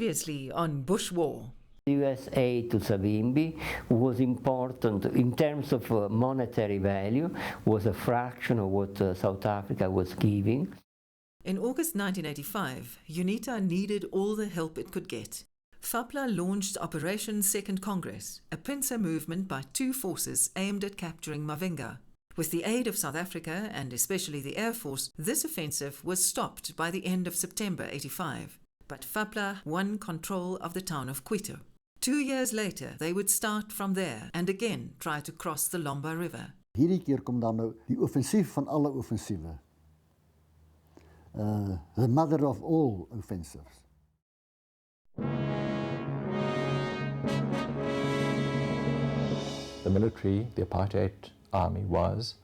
seriously on bush war. US aid to Savimbi was important in terms of monetary value, was a fraction of what South Africa was giving. In August 1985, UNITA needed all the help it could get. FAPLA launched Operation Second Congress, a pincer movement by two forces aimed at capturing Mavinga. With the aid of South Africa and especially the Air Force, this offensive was stopped by the end of September 85. But FAPLA won control of the town of Quito. 2 years later, they would start from there and again try to cross the Lomba River. Hierdie keer kom dan nou die offensief van alle offensiewe. The mother of all offensives. The military, the apartheid army, was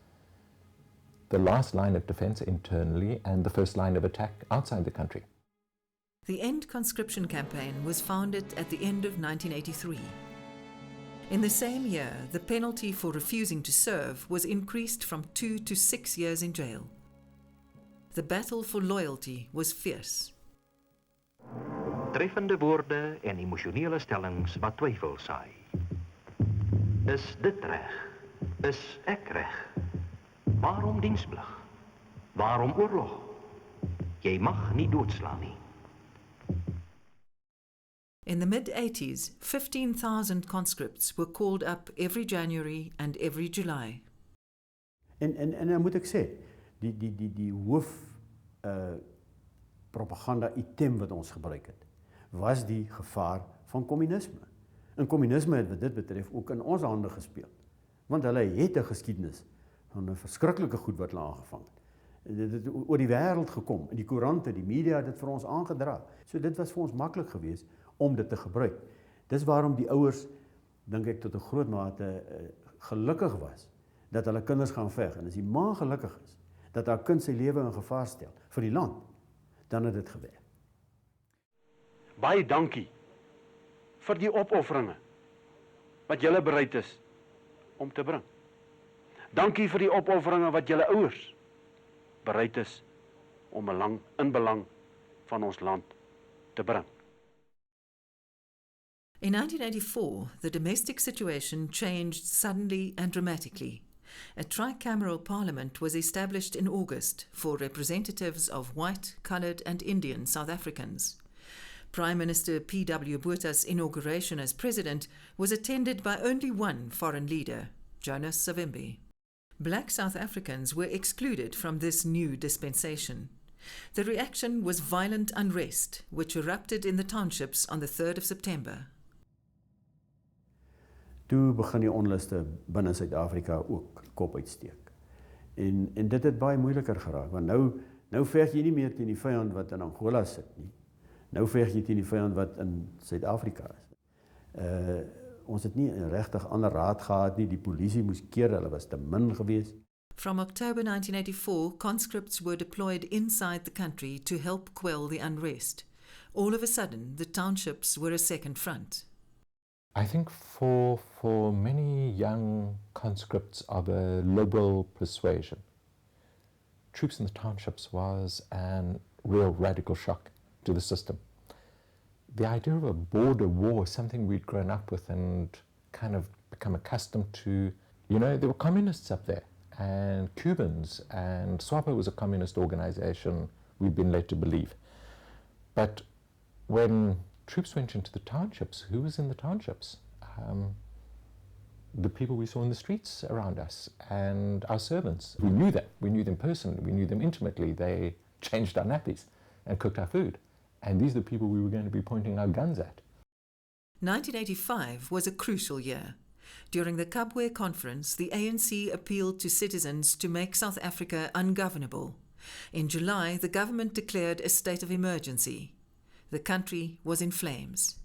the last line of defense internally and the first line of attack outside the country. The End Conscription campaign was founded at the end of 1983. In the same year, the penalty for refusing to serve was increased from 2 to 6 years in jail. The battle for loyalty was fierce. Treffende woorde en emosionele stellings wat twyfel saai. Is dit reg? Is ek reg? Waarom diensplig? Waarom oorlog? Jy mag nie doodslaan nie. In the mid-80s, 15,000 conscripts were called up every January and every July. En dan moet ek sê, die hoof propaganda item wat ons gebruik het, was die gevaar van kommunisme. En kommunisme het wat dit betref ook in ons hande gespeel. Want hulle het 'n geskiedenis van 'n verskriklike goed wat hulle aangevang het. Dit het oor die wêreld gekom, in die koerante, die media het dit vir ons aangedra. So dit was vir ons maklik geweest om dit te gebruik. Dis waarom die ouers, dink ek tot 'n groot mate gelukkig was dat hulle kinders gaan veg. En as die ma gelukkig is dat haar kind sy lewe in gevaar stel vir die land, dan het dit gewerk. Baie dankie vir die opofferinge wat julle bereid is om te bring. Dankie vir die opofferinge wat julle ouers bereid is om in belang van ons land te bring. In 1984, the domestic situation changed suddenly and dramatically. A tricameral parliament was established in August for representatives of white, coloured and Indian South Africans. Prime Minister P.W. Botha's inauguration as president was attended by only one foreign leader, Jonas Savimbi. Black South Africans were excluded from this new dispensation. The reaction was violent unrest, which erupted in the townships on the 3rd of September. Toe begin die onluste binne Suid-Afrika ook kop uitsteek. En dit het baie moeiliker geraak, want nou veg jy nie meer teen die vyand wat in Angola sit nie. Nou veg jy teen die vyand wat in Suid-Afrika is. Ons het nie regtig ander raad gehad nie, die polisie moes keer, hulle was te min geweest. From October 1984, conscripts were deployed inside the country to help quell the unrest. All of a sudden, the townships were a second front. I think for many young conscripts of a liberal persuasion, troops in the townships was a real radical shock to the system. The idea of a border war, something we'd grown up with and kind of become accustomed to. You know, there were communists up there, and Cubans, and SWAPO was a communist organization, we'd been led to believe. But when troops went into the townships, who was in the townships? The people we saw in the streets around us, and our servants. We knew them. We knew them personally. We knew them intimately. They changed our nappies and cooked our food. And these are the people we were going to be pointing our guns at. 1985 was a crucial year. During the Kabwe conference, the ANC appealed to citizens to make South Africa ungovernable. In July, the government declared a state of emergency. The country was in flames.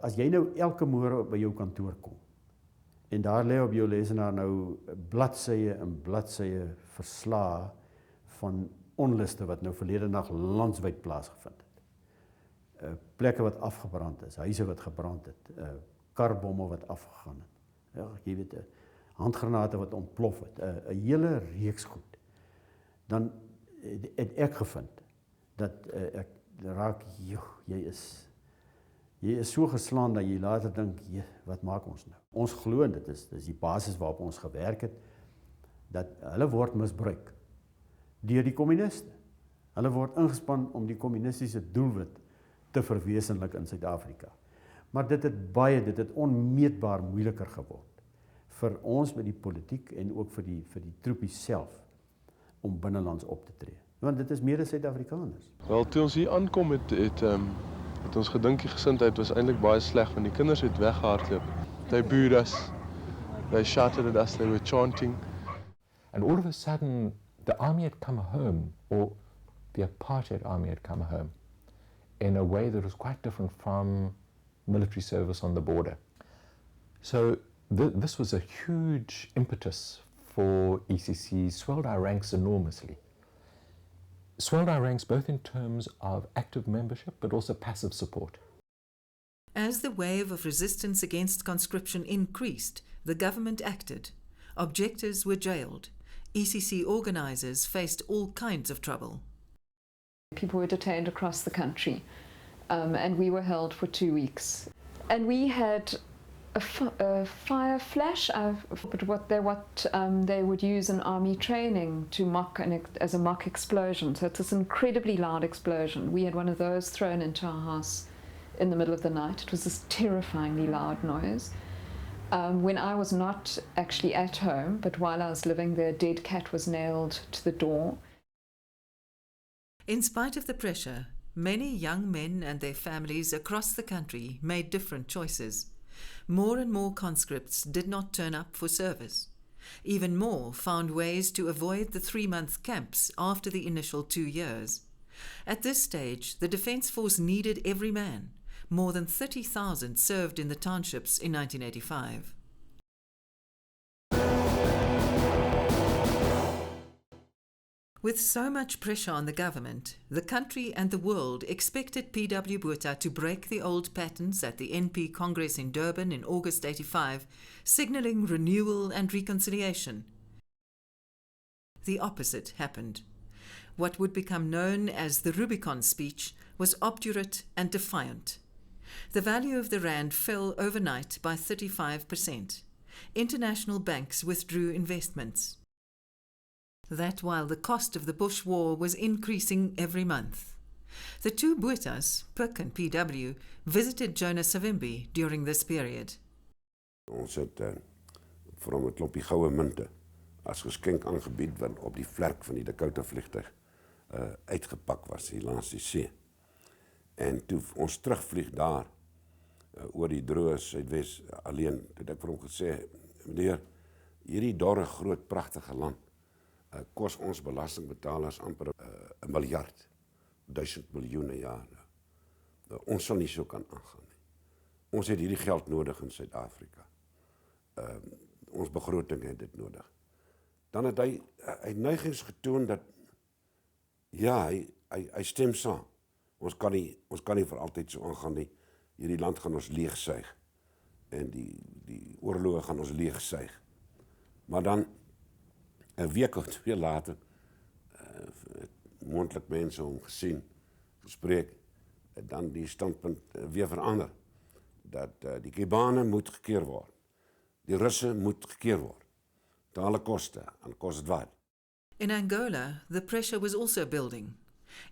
As jy nou elke môre by jou kantoor kom, en daar lê op jou lesenaar nou bladsye en bladsye verslae van onluste wat nou verlede nag landwyd plaasgevind het. Plekke wat afgebrand is, huise wat gebrand het, karbomme wat afgegaan het. Ja, jy weet, handgranate wat ontplof het, 'n hele reeks goed. Dan het ek gevind dat raak jy is so geslaan dat jy later dink, wat maak ons nou? Ons glo, dit is die basis waarop ons gewerk het, dat hulle word misbruik deur die kommuniste. Hulle word ingespan om die kommunistiese doelwit te verwesenlik in Suid-Afrika. Maar dit het onmeetbaar moeiliker geword vir ons met die politiek en ook vir die troepies self om binnelands op te tree. Want dit is mede Suid-Afrikaners. Wel, toe ons hier aankom het ons gedink die gesindheid was eintlik baie sleg, want die kinders het weggehardloop. They booed us, they shouted at us, they were chanting. And all of a sudden, the army had come home, or the apartheid army had come home, in a way that was quite different from military service on the border. So this was a huge impetus for ECC, swelled our ranks enormously. Swelled our ranks both in terms of active membership, but also passive support. As the wave of resistance against conscription increased, the government acted. Objectors were jailed. ECC organisers faced all kinds of trouble. People were detained across the country, and we were held for 2 weeks. And we had a fire flash, but what they would use in army training to as a mock explosion. So it's this incredibly loud explosion. We had one of those thrown into our house in the middle of the night. It was this terrifyingly loud noise. When I was not actually at home, but while I was living there, a dead cat was nailed to the door. In spite of the pressure, many young men and their families across the country made different choices. More and more conscripts did not turn up for service. Even more found ways to avoid the 3-month camps after the initial 2 years. At this stage, the Defence Force needed every man. More than 30,000 served in the townships in 1985. With so much pressure on the government, the country and the world expected P.W. Botha to break the old patterns at the NP Congress in Durban in August 85, signalling renewal and reconciliation. The opposite happened. What would become known as the Rubicon speech was obdurate and defiant. The value of the rand fell overnight by 35%. International banks withdrew investments. That while the cost of the Bush War was increasing every month. The two Bothas, Pik and PW, visited Jonas Savimbi during this period. Ons het vir hom 'n klompie goue munte as geskenk aangebied wat op die vlerk van die Dakota vliegtuig uitgepak was hier langs die see. En toe ons terugvlieg daar oor die droë Suidwes alleen, het ek vir hom gesê, meneer, hierdie dorre groot pragtige land kos ons belastingbetalers amper 1 miljard, 1000 miljoen 'n jaar. Ons sal nie so kan aangaan nie. Ons het hierdie geld nodig in Suid-Afrika. Ons begroting het dit nodig. Dan het hy neigings getoon dat ja, hy stem saam. Ons kan nie vir altyd so aangaan nie. Hierdie land gaan ons leegsuig en die oorloë gaan ons leegsuig. Maar dan 'n week of 2 later moontlik mense hom gesien, gespreek, dan die standpunt weer verander dat die Kubane moet gekeer word. Die Russe moet gekeer word. Te alle koste, en kos dit wat. In Angola, the pressure was also building.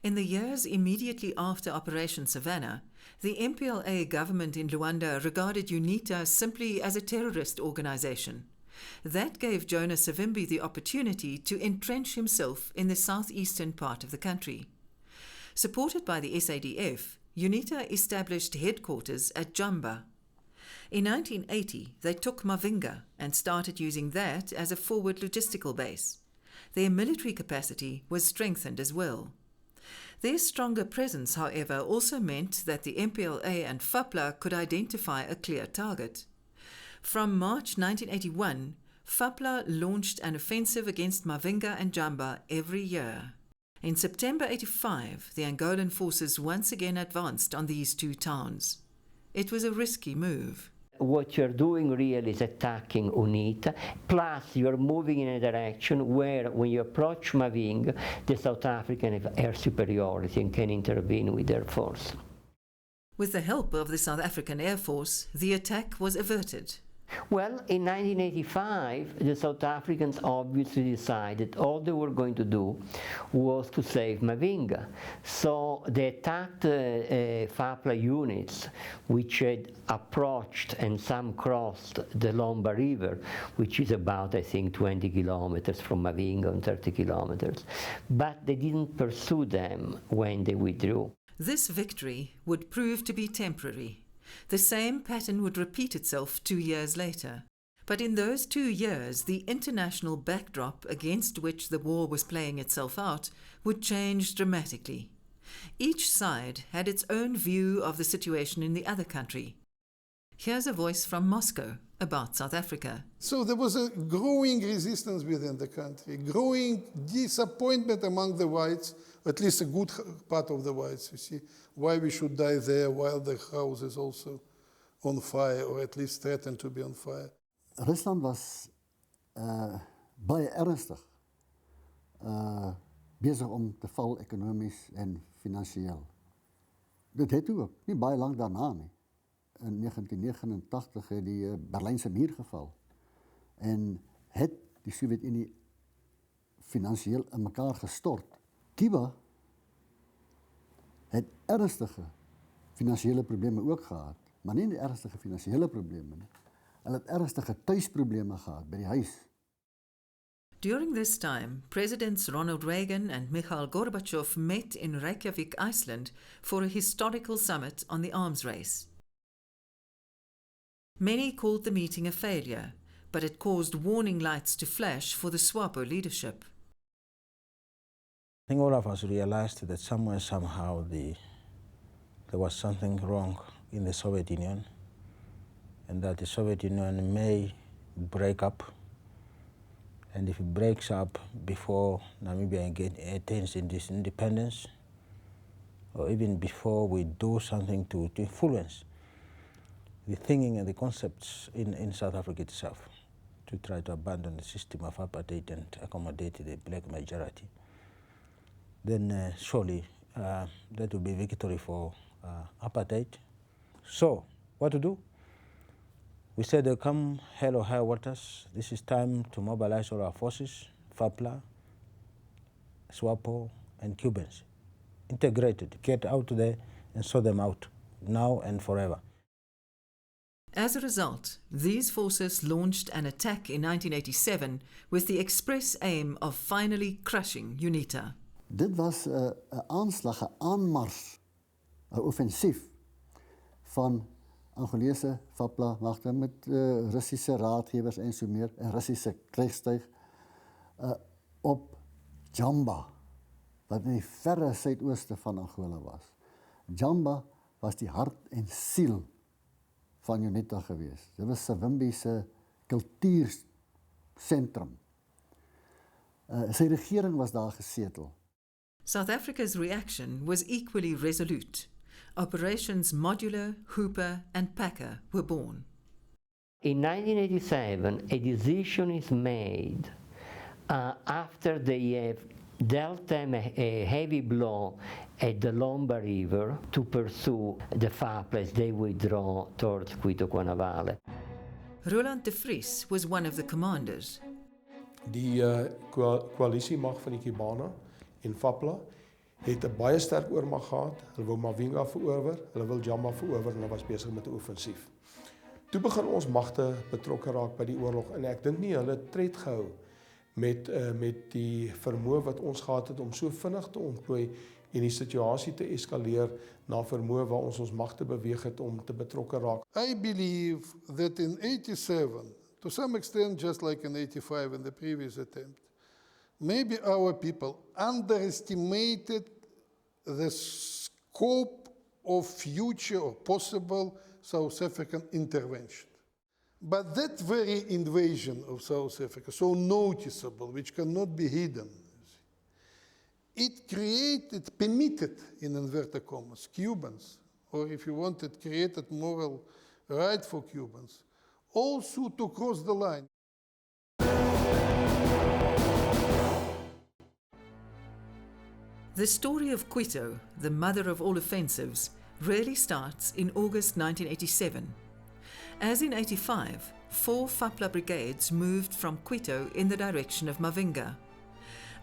In the years immediately after Operation Savannah, the MPLA government in Luanda regarded UNITA simply as a terrorist organization. That gave Jonas Savimbi the opportunity to entrench himself in the southeastern part of the country. Supported by the SADF, UNITA established headquarters at Jamba. In 1980, they took Mavinga and started using that as a forward logistical base. Their military capacity was strengthened as well. Their stronger presence, however, also meant that the MPLA and FAPLA could identify a clear target. From March 1981, FAPLA launched an offensive against Mavinga and Jamba every year. In September 85, the Angolan forces once again advanced on these two towns. It was a risky move. What you're doing really is attacking UNITA, plus you're moving in a direction where, when you approach Mavinga, the South African have air superiority and can intervene with their force. With the help of the South African Air Force, the attack was averted. Well, in 1985, the South Africans obviously decided all they were going to do was to save Mavinga. So they attacked FAPLA units, which had approached and some crossed the Lomba River, which is about, I think, 20 kilometers from Mavinga and 30 kilometers. But they didn't pursue them when they withdrew. This victory would prove to be temporary. The same pattern would repeat itself 2 years later. But in those 2 years, the international backdrop against which the war was playing itself out would change dramatically. Each side had its own view of the situation in the other country. Here's a voice from Moscow about South Africa. So there was a growing resistance within the country, growing disappointment among the whites, at least a good part of the whites, you see, why we should die there while the house is also on fire, or at least threatened to be on fire. Rusland was baie ernstig bezig om te val ekonomies en finansiëel. Dit het ook nie baie lank daarna nie. In 1989 het die Berlynse muur geval en het die Sowjetunie finansiëel in mekaar gestort. Cuba het ernstige finansiële probleme ook gehad, maar nie die ernstige finansiële probleme nie. Hulle het ernstige tuisprobleme gehad by die huis. During this time, Presidents Ronald Reagan and Mikhail Gorbachev met in Reykjavik, Iceland, for a historical summit on the arms race. Many called the meeting a failure, but it caused warning lights to flash for the SWAPO leadership. I think all of us realized that somewhere, somehow, there was something wrong in the Soviet Union, and that the Soviet Union may break up. And if it breaks up before Namibia attains this independence, or even before we do something to influence the thinking and the concepts in South Africa itself, to try to abandon the system of apartheid and accommodate the black majority, then surely that will be victory for apartheid. So, what to do? We said, come hell or high waters, this is time to mobilize all our forces, FAPLA, SWAPO, and Cubans, integrated, get out there and sort them out, now and forever. As a result, these forces launched an attack in 1987 with the express aim of finally crushing UNITA. Dit was 'n aanslag, 'n aanmars, 'n offensief van Angolese FAPLA magte met Russiese raadgewers en so meer, en Russiese krygstuig op Jamba, wat in die verre suidooste van Angola was. Jamba was die hart en siel van UNITA geweest. Dit was Savimbi se kultuursentrum. Sy regering was daar gesetel. South Africa's reaction was equally resolute. Operations Modular, Hooper and Packer were born. In 1987, a decision is made after they have dealt them a heavy blow at the Lomba River to pursue the FAPLA as they withdraw towards Cuito-Cuanavale. Roland de Vries was one of the commanders. Die koalisiemag van die Cubana en FAPLA het 'n baie sterk oormag gehad. Hulle wou Mavinga verower, hulle wil Jamba verower en hulle was besig met 'n offensief. Toe begin ons magte betrokke raak by die oorlog en ek dink nie hulle het tred gehou met die vermoë wat ons gehad het om so vinnig te ontplooi en die situasie te eskaleer na vermoë waar ons magte beweeg het om te betrokke raak. I believe that in 87, to some extent just like in 85 in the previous attempt, maybe our people underestimated the scope of future or possible South African intervention. But that very invasion of South Africa, so noticeable, which cannot be hidden, it permitted, in inverted commas, Cubans, or if you want, it created moral right for Cubans, all sought to cross the line. The story of Quito, the mother of all offensives, really starts in August 1987. As in 85, 4 FAPLA brigades moved from Quito in the direction of Mavinga.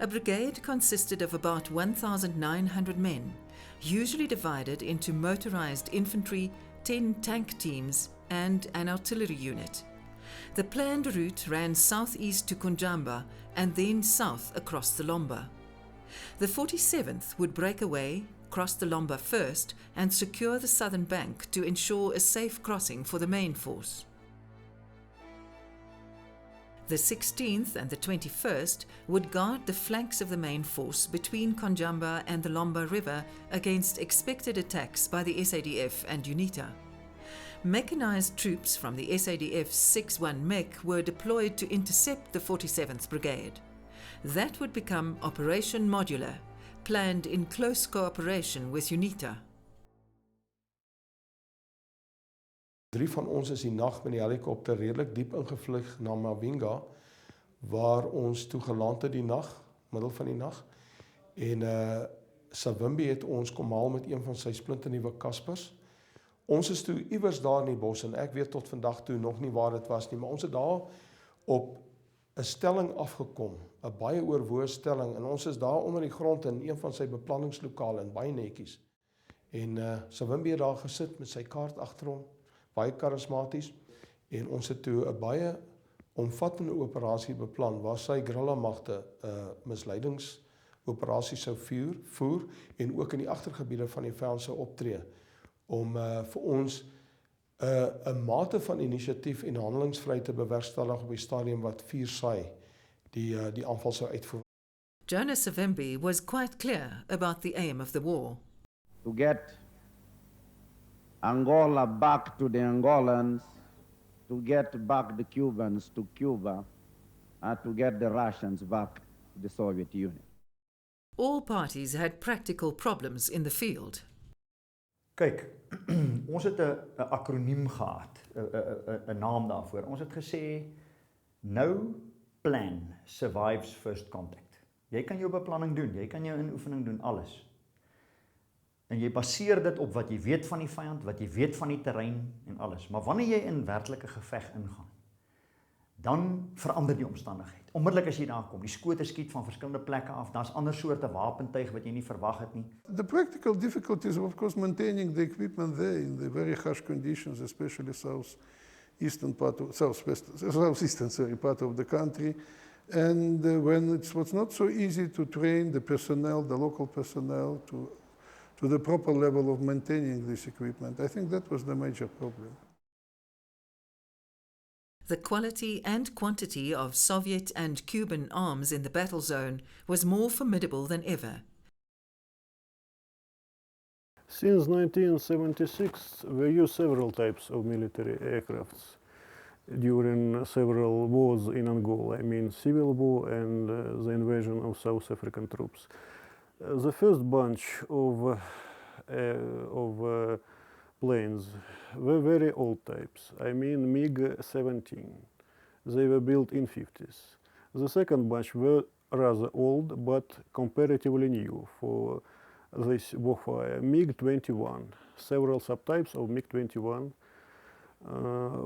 A brigade consisted of about 1,900 men, usually divided into motorized infantry, 10 tank teams, and an artillery unit. The planned route ran southeast to Kunjamba and then south across the Lomba. The 47th would break away, cross the Lomba first, and secure the southern bank to ensure a safe crossing for the main force. The 16th and the 21st would guard the flanks of the main force between Kunjamba and the Lomba River against expected attacks by the SADF and UNITA. Mechanized troops from the SADF's 6-1 Mech were deployed to intercept the 47th Brigade. That would become Operation Modular, planned in close cooperation with UNITA. 3 van ons is die nag met die helikopter redelik diep ingevlieg na Mavinga, waar ons toe geland het die nag, middel van die nag. En Savimbi het ons kom haal met een van sy splinternuwe Kaspers. Ons is toe iewers daar in die bos, en ek weet tot vandag toe nog nie waar dit was nie, maar ons het daar op 'n stelling afgekom, 'n baie oorwoë stelling, en ons is daar onder die grond in een van sy beplanningslokale, en baie netjies. En Savimbi het daar gesit met sy kaart agter hom, baie karismaties, en ons het toe 'n baie omvattende operasie beplan, waar sy guerrillamagte misleidingsoperasie sou voer, en ook in die agtergebiede van die vyand sou optree, om vir ons 'n mate van inisiatief en handelingsvryheid te bewerkstellig op die stadium wat 4 saai die aanval sou uitvoer. Jonas Savimbi was quite clear about the aim of the war. To get Angola back to the Angolans, to get back the Cubans to Cuba, and to get the Russians back to the Soviet Union. All parties had practical problems in the field. Kyk, ons het 'n akroniem gehad, 'n naam daarvoor. Ons het gesê, no plan survives first contact. Jy kan jou beplanning doen, jy kan jou inoefening doen, alles. En jy baseer dit op wat jy weet van die vyand, wat jy weet van die terrein en alles. Maar wanneer jy in werklike geveg ingaan, dan verander die omstandigheid. Onmiddellik as jy daar kom, die skote skiet van verskillende plekke af, daar's ander soorte wapentuig wat jy nie verwag het nie. The practical difficulties, of course, maintaining the equipment there in the very harsh conditions, especially southeastern part of part of the country, and when it was not so easy to train the personnel, the local personnel, to the proper level of maintaining this equipment. I think that was the major problem. The quality and quantity of Soviet and Cuban arms in the battle zone was more formidable than ever. Since 1976, we use several types of military aircrafts during several wars in Angola. I mean, civil war and the invasion of South African troops. The first bunch of planes were very old types. I mean, MiG-17. They were built in 50s. The second bunch were rather old, but comparatively new for this warfare. MiG-21, several subtypes of MiG-21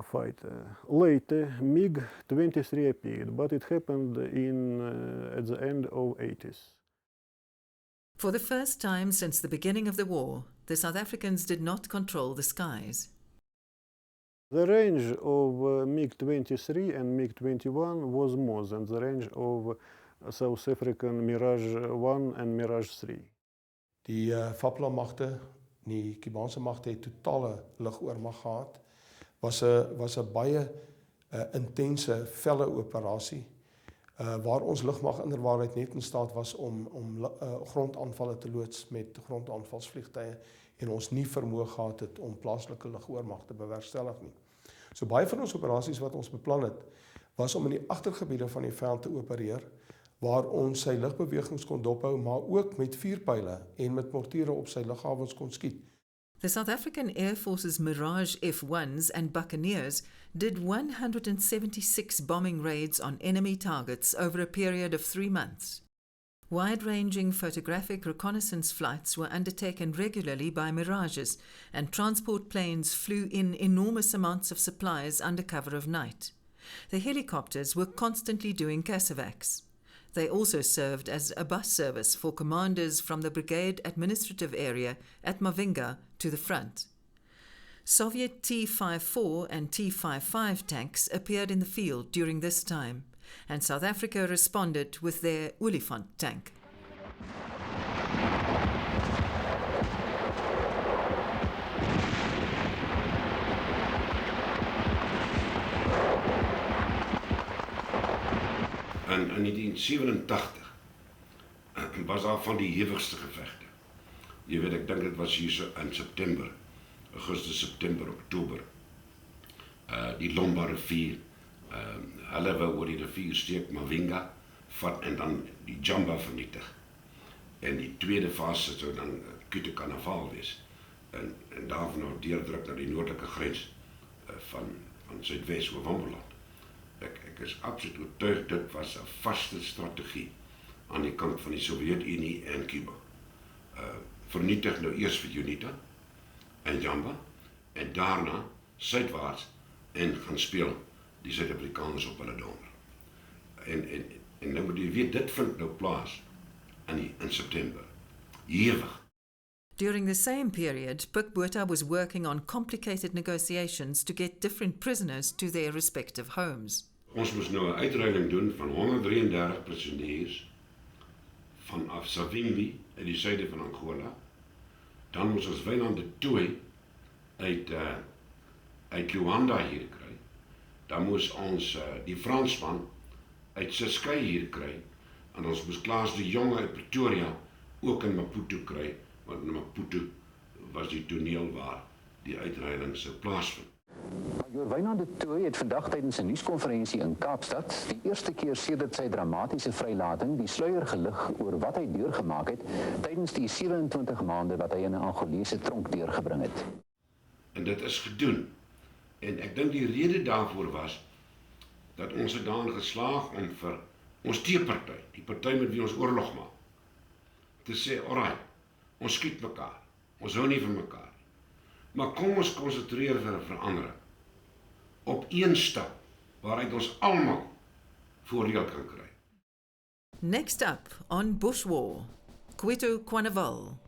fighter. Later, MiG-23 appeared, but it happened at the end of 80s. For the first time since the beginning of the war, the South Africans did not control the skies. The range of MiG-23 and MiG-21 was more than the range of South African Mirage 1 and Mirage 3. Die FAPLA-magte, die Kubaanse magte het totale lugoormag gehad. Was 'n baie intense, felle operasie. Waar ons lugmag inderwaarheid net in staat was om grondaanvalle te loods met grondaanvalsvliegtuie, en ons nie vermoë gehad het om plaaslike lugoormag te bewerkstellig nie. So baie van ons operasies wat ons beplan het, was om in die agtergebiede van die vyand te opereer, waar ons sy lugbewegings kon dophou, maar ook met vuurpyle en met mortiere op sy lughawens kon skiet. The South African Air Force's Mirage F-1s and Buccaneers did 176 bombing raids on enemy targets over a period of 3 months. Wide-ranging photographic reconnaissance flights were undertaken regularly by Mirages, and transport planes flew in enormous amounts of supplies under cover of night. The helicopters were constantly doing CASEVACs. They also served as a bus service for commanders from the brigade administrative area at Mavinga to the front. Soviet T-54 and T-55 tanks appeared in the field during this time, and South Africa responded with their Olifant tank. In 1987 was daar van die hewigste gevegte. Jy weet, ek dink dit was hier so in September, Augustus, September, Oktober. Die Lomba rivier, hulle wou oor die rivier steek, Mavinga, vat en dan die Jamba vernietig. En die tweede fase sou dan Kute Carnaval wees. En daarvan nou deurdruk na die noordelike grens van Suidwes oor Wambeland. Ek is absoluut oortuig dit was 'n vaste strategie aan die kant van die Sowjetunie en Cuba. Vernietig nou eers vir UNITA en Jamba en daarna suidwaarts en gaan speel die Suid-Afrikaners op hulle donder. En nou moet jy weet, dit vind nou plaas in September. Ewig. During the same period, Pik Botha was working on complicated negotiations to get different prisoners to their respective homes. Ons moes nou 'n uitruiling doen van 133 prisonniers vanaf Savimbi uit die suide van Angola. Dan moes ons Wynand de Tooy uit Luanda hier kry. Dan moes ons die Fransman uit Ciskei hier kry. En ons moes Klaas de Jong uit Pretoria ook in Maputo kry, want in Maputo was die toneel waar die uitruiling sou plaasvind. Major Wynand de Tooy het vandag tydens 'n nuuskonferensie in Kaapstad die eerste keer sedert sy dramatiese vrylating die sluier gelig oor wat hy deurgemaak het tydens die 27 maande wat hy in 'n Angolese tronk deurgebring het. En dit is gedoen. En ek dink die rede daarvoor was dat ons het daarin geslaag om vir ons teeparty, die party met wie ons oorlog maak, te sê, alright, ons skiet mekaar, ons hou nie van mekaar. Maar kom ons konsentreer vir 'n verandering op een stap waaruit ons almal voordeel kan kry. Next up on Bush War, Cuito Carnaval.